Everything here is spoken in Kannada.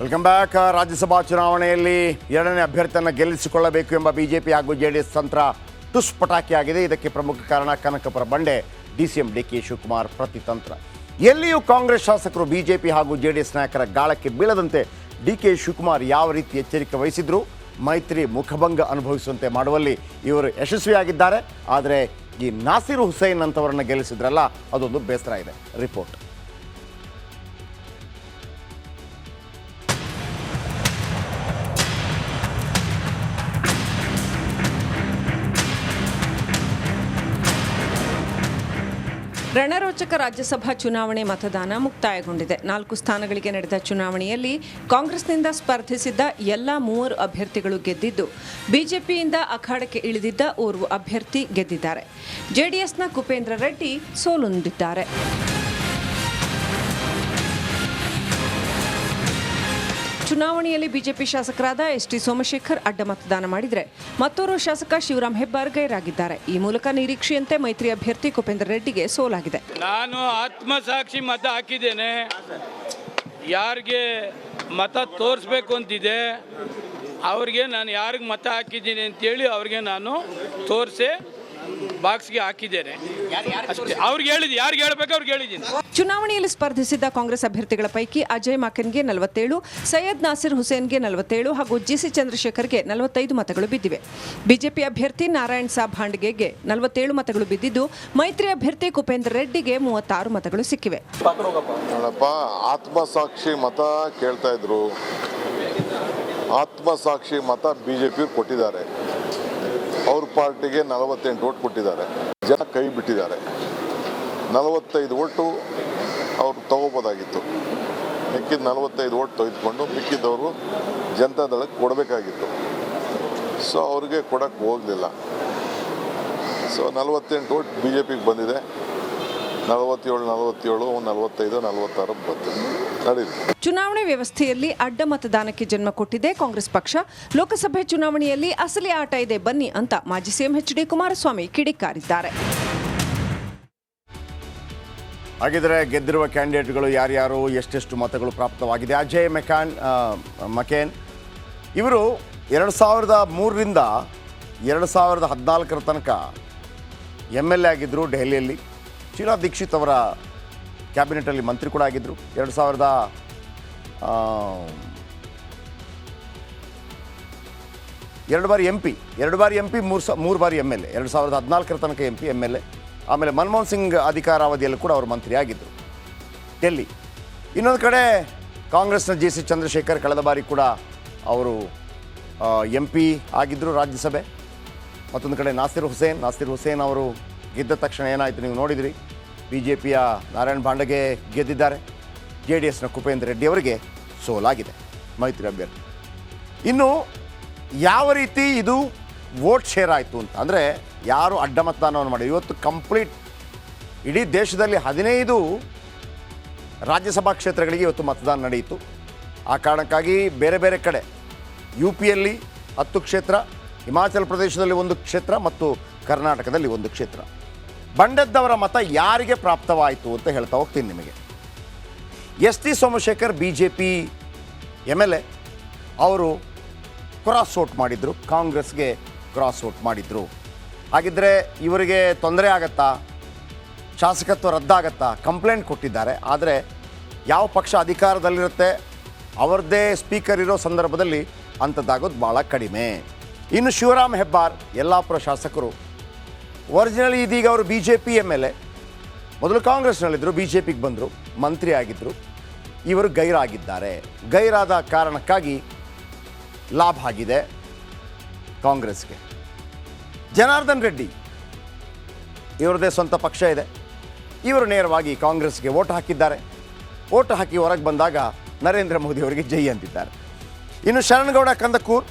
Welcome back. ರಾಜ್ಯಸಭಾ ಚುನಾವಣೆಯಲ್ಲಿ ಎರಡನೇ ಅಭ್ಯರ್ಥಿಯನ್ನು ಗೆಲ್ಲಿಸಿಕೊಳ್ಳಬೇಕು ಎಂಬ ಬಿಜೆಪಿ ಹಾಗೂ ಜೆಡಿಎಸ್ ತಂತ್ರ ಟುಸ್ ಪಟಾಕಿಯಾಗಿದೆ. ಇದಕ್ಕೆ ಪ್ರಮುಖ ಕಾರಣ ಕನಕಪುರ ಬಂಡೆ ಡಿಸಿಎಂ ಡಿಕೆ ಶಿವಕುಮಾರ್ ಪ್ರತಿತಂತ್ರ. ಎಲ್ಲಿಯೂ ಕಾಂಗ್ರೆಸ್ ಶಾಸಕರು ಬಿಜೆಪಿ ಹಾಗೂ ಜೆಡಿಎಸ್ ನಾಯಕರ ಗಾಳಕ್ಕೆ ಬೀಳದಂತೆ ಡಿಕೆ ಶಿವಕುಮಾರ್ ಯಾವ ರೀತಿ ಎಚ್ಚರಿಕೆ ವಹಿಸಿದ್ರು, ಮೈತ್ರಿ ಮುಖಭಂಗ ಅನುಭವಿಸುವಂತೆ ಮಾಡುವಲ್ಲಿ ಇವರು ಯಶಸ್ವಿಯಾಗಿದ್ದಾರೆ. ಆದರೆ ಈ ನಾಸಿರ್ ಹುಸೇನ್ ಅಂತವರನ್ನು ಗೆಲ್ಲಿಸಿದ್ರಲ್ಲ, ಅದೊಂದು ಬೇಸರ ಇದೆ. ರಿಪೋರ್ಟ್. ರಣರೋಚಕ ರಾಜ್ಯಸಭಾ ಚುನಾವಣೆ ಮತದಾನ ಮುಕ್ತಾಯಗೊಂಡಿದೆ. 4 ಸ್ಥಾನಗಳಿಗೆ ನಡೆದ ಚುನಾವಣೆಯಲ್ಲಿ ಕಾಂಗ್ರೆಸ್ನಿಂದ ಸ್ಪರ್ಧಿಸಿದ್ದ ಎಲ್ಲ 3 ಅಭ್ಯರ್ಥಿಗಳು ಗೆದ್ದಿದ್ದು, ಬಿಜೆಪಿಯಿಂದ ಅಖಾಡಕ್ಕೆ ಇಳಿದಿದ್ದ ಓರ್ವ ಅಭ್ಯರ್ಥಿ ಗೆದ್ದಿದ್ದಾರೆ. ಜೆಡಿಎಸ್ನ ಕುಪೇಂದ್ರ ರೆಡ್ಡಿ ಸೋಲುಂದಿದ್ದಾರೆ. ಚುನಾವಣೆಯಲ್ಲಿ ಬಿಜೆಪಿ ಶಾಸಕರಾದ ಎಸ್.ಟಿ. ಸೋಮಶೇಖರ್ ಅಡ್ಡ ಮತದಾನ ಮಾಡಿದರೆ ಮತ್ತೋರ್ವ ಶಾಸಕ ಶಿವರಾಮ್ ಹೆಬ್ಬಾರ್ ಗೈರಾಗಿದ್ದಾರೆ. ಈ ಮೂಲಕ ನಿರೀಕ್ಷೆಯಂತೆ ಮೈತ್ರಿ ಅಭ್ಯರ್ಥಿ ಕುಪೇಂದ್ರ ರೆಡ್ಡಿಗೆ ಸೋಲಾಗಿದೆ. ನಾನು ಆತ್ಮಸಾಕ್ಷಿ ಮತ ಹಾಕಿದ್ದೇನೆ. ಯಾರಿಗೆ ಮತ ತೋರಿಸ್ಬೇಕು ಅಂತಿದೆ ಅವ್ರಿಗೆ ನಾನು ಯಾರಿಗೆ ಮತ ಹಾಕಿದ್ದೀನಿ ಅಂತೇಳಿ ಅವ್ರಿಗೆ ನಾನು ತೋರಿಸಿ ಬಾಕ್ಸ್ಗೆ ಹಾಕಿದ್ದೇನೆ. ಅವ್ರಿಗೆ ಹೇಳಿದ್ದು ಯಾರಿಗೆ ಹೇಳಬೇಕು ಅವ್ರಿಗೆ ಹೇಳಿದ್ದೀನಿ. ಚುನಾವಣೆಯಲ್ಲಿ ಸ್ಪರ್ಧಿಸಿದ್ದ ಕಾಂಗ್ರೆಸ್ ಅಭ್ಯರ್ಥಿಗಳ ಪೈಕಿ ಅಜಯ್ ಮಾಕನ್ಗೆ 47, ಸೈಯದ್ ನಾಸಿರ್ ಹುಸೇನ್ಗೆ 47 ಹಾಗೂ ಜಿಸಿ ಚಂದ್ರಶೇಖರ್ಗೆ 45 ಮತಗಳು ಬಿದ್ದಿವೆ. ಬಿಜೆಪಿ ಅಭ್ಯರ್ಥಿ ನಾರಾಯಣ್ ಸಾಬ್ ಹಾಂಡ್ಗೆಗೆ 47 ಮತಗಳು ಬಿದ್ದಿದ್ದು, ಮೈತ್ರಿ ಅಭ್ಯರ್ಥಿ ಕುಪೇಂದ್ರ ರೆಡ್ಡಿಗೆ 36 ಮತಗಳು ಸಿಕ್ಕಿವೆ. ಆತ್ಮಸಾಕ್ಷಿ ಮತ ಕೇಳ್ತಾ ಇದ್ರು. ಆತ್ಮಸಾಕ್ಷಿ ಮತ ಬಿಜೆಪಿ ಕೊಟ್ಟಿದ್ದಾರೆ. ಅವ್ರ ಪಾರ್ಟಿಗೆ 48 ಓಟ್ ಕೊಟ್ಟಿದ್ದಾರೆ. ಜನ ಕೈ ಬಿಟ್ಟಿದ್ದಾರೆ. 45 ಓಟು ಅವ್ರು ತಗೋಬೋದಾಗಿತ್ತು. ಮಿಕ್ಕಿದ 45 ಓಟ್ ತೆಗೆದುಕೊಂಡು ಮಿಕ್ಕಿದವರು ಜನತಾದಳಕ್ಕೆ ಕೊಡಬೇಕಾಗಿತ್ತು. ಸೊ ಅವ್ರಿಗೆ ಕೊಡಕ್ಕೆ ಹೋಗಲಿಲ್ಲ. ಸೊ 48 ಓಟ್ ಬಿ ಜೆ ಪಿಗೆ ಬಂದಿದೆ. 47, 45, 46 ಬಂದಿದೆ. ನಡೀಲಿ. ಚುನಾವಣೆ ವ್ಯವಸ್ಥೆಯಲ್ಲಿ ಅಡ್ಡ ಮತದಾನಕ್ಕೆ ಜನ್ಮ ಕೊಟ್ಟಿದೆ ಕಾಂಗ್ರೆಸ್ ಪಕ್ಷ. ಲೋಕಸಭೆ ಚುನಾವಣೆಯಲ್ಲಿ ಅಸಲಿ ಆಟ ಇದೆ ಬನ್ನಿ ಅಂತ ಮಾಜಿ ಸಿಎಂ ಎಚ್.ಡಿ. ಕುಮಾರಸ್ವಾಮಿ ಕಿಡಿಕಾರಿದ್ದಾರೆ. ಹಾಗಿದ್ರೆ ಗೆದ್ದಿರುವ ಕ್ಯಾಂಡಿಡೇಟ್ಗಳು ಯಾರ್ಯಾರು, ಎಷ್ಟೆಷ್ಟು ಮತಗಳು ಪ್ರಾಪ್ತವಾಗಿದೆ? ಅಜಯ್ ಮಕೇನ್ ಇವರು 2003ರಿಂದ 2014 ತನಕ MLA ಆಗಿದ್ದರು ದೆಹಲಿಯಲ್ಲಿ. ಶೀಲಾ ದೀಕ್ಷಿತ್ ಅವರ ಕ್ಯಾಬಿನೆಟಲ್ಲಿ ಮಂತ್ರಿ ಕೂಡ ಆಗಿದ್ದರು. 2 ಬಾರಿ MP, 2 ಬಾರಿ MP, 3 ಬಾರಿ MLA. 2014 ತನಕ MP, MLA. ಆಮೇಲೆ ಮನಮೋಹನ್ ಸಿಂಗ್ ಅಧಿಕಾರಾವಧಿಯಲ್ಲಿ ಕೂಡ ಅವರು ಮಂತ್ರಿ ಆಗಿದ್ದರು ಡೆಲ್ಲಿ. ಇನ್ನೊಂದು ಕಡೆ ಕಾಂಗ್ರೆಸ್ನ ಜಿಸಿ ಚಂದ್ರಶೇಖರ್ ಕಳೆದ ಬಾರಿ ಕೂಡ ಅವರು MP ಆಗಿದ್ದರು ರಾಜ್ಯಸಭೆ. ಮತ್ತೊಂದು ಕಡೆ ನಾಸಿರ್ ಹುಸೇನ್ ಅವರು ಗೆದ್ದ ತಕ್ಷಣ ಏನಾಯಿತು ನೀವು ನೋಡಿದಿರಿ. ಬಿಜೆಪಿಯ ನಾರಾಯಣ್ ಭಾಂಡಗೆ ಗೆದ್ದಿದ್ದಾರೆ. ಜೆಡಿಎಸ್ನ ಕುಪೇಂದ್ರ ರೆಡ್ಡಿ ಅವರಿಗೆ ಸೋಲಾಗಿದೆ ಮೈತ್ರಿ ಅಭ್ಯರ್ಥಿ. ಇನ್ನು ಯಾವ ರೀತಿ ಇದು ವೋಟ್ ಶೇರ್ ಆಯಿತು ಅಂತ ಅಂದರೆ, ಯಾರು ಅಡ್ಡ ಮತದಾನವನ್ನು ಮಾಡಿ ಇವತ್ತು ಕಂಪ್ಲೀಟ್ ಇಡೀ ದೇಶದಲ್ಲಿ 15 ರಾಜ್ಯಸಭಾ ಕ್ಷೇತ್ರಗಳಿಗೆ ಇವತ್ತು ಮತದಾನ ನಡೆಯಿತು. ಆ ಕಾರಣಕ್ಕಾಗಿ ಬೇರೆ ಬೇರೆ ಕಡೆ UPಯಲ್ಲಿ 10 ಕ್ಷೇತ್ರ, ಹಿಮಾಚಲ ಪ್ರದೇಶದಲ್ಲಿ 1 ಕ್ಷೇತ್ರ ಮತ್ತು ಕರ್ನಾಟಕದಲ್ಲಿ 1 ಕ್ಷೇತ್ರ. ಬಂಡೆದ್ದವರ ಮತ ಯಾರಿಗೆ ಪ್ರಾಪ್ತವಾಯಿತು ಅಂತ ಹೇಳ್ತಾ ಹೋಗ್ತೀನಿ ನಿಮಗೆ. ಎಸ್.ಟಿ. ಸೋಮಶೇಖರ್ BJP MLA ಅವರು ಕ್ರಾಸ್ ವೋಟ್ ಮಾಡಿದರು, ಕಾಂಗ್ರೆಸ್ಗೆ ಕ್ರಾಸ್ ವೋಟ್ ಮಾಡಿದರು. ಹಾಗಿದ್ದರೆ ಇವರಿಗೆ ತೊಂದರೆ ಆಗತ್ತಾ, ಶಾಸಕತ್ವ ರದ್ದಾಗತ್ತಾ, ಕಂಪ್ಲೇಂಟ್ ಕೊಟ್ಟಿದ್ದಾರೆ. ಆದರೆ ಯಾವ ಪಕ್ಷ ಅಧಿಕಾರದಲ್ಲಿರುತ್ತೆ ಅವರದ್ದೇ ಸ್ಪೀಕರ್ ಇರೋ ಸಂದರ್ಭದಲ್ಲಿ ಅಂಥದ್ದಾಗೋದು ಭಾಳ ಕಡಿಮೆ. ಇನ್ನು ಶಿವರಾಮ್ ಹೆಬ್ಬಾರ್ ಯಲ್ಲಾಪುರ ಶಾಸಕರು, ಒರಿಜಿನಲಿ ಇದೀಗ ಅವರು BJP MLA, ಮೊದಲು ಕಾಂಗ್ರೆಸ್ನಲ್ಲಿದ್ದರು, BJPಗೆ ಬಂದರು, ಮಂತ್ರಿ ಆಗಿದ್ದರು. ಇವರು ಗೈರಾಗಿದ್ದಾರೆ. ಗೈರಾದ ಕಾರಣಕ್ಕಾಗಿ ಲಾಭ ಆಗಿದೆ ಕಾಂಗ್ರೆಸ್ಗೆ. ಜನಾರ್ದನ್ ರೆಡ್ಡಿ ಇವರದೇ ಸ್ವಂತ ಪಕ್ಷ ಇದೆ. ಇವರು ನೇರವಾಗಿ ಕಾಂಗ್ರೆಸ್ಗೆ ವೋಟ್ ಹಾಕಿದ್ದಾರೆ. ವೋಟ್ ಹಾಕಿ ಹೊರಗೆ ಬಂದಾಗ ನರೇಂದ್ರ ಮೋದಿ ಅವರಿಗೆ ಜೈ ಅಂತಿದ್ದಾರೆ. ಇನ್ನು ಶರಣಗೌಡ ಕಂದಕೂರ್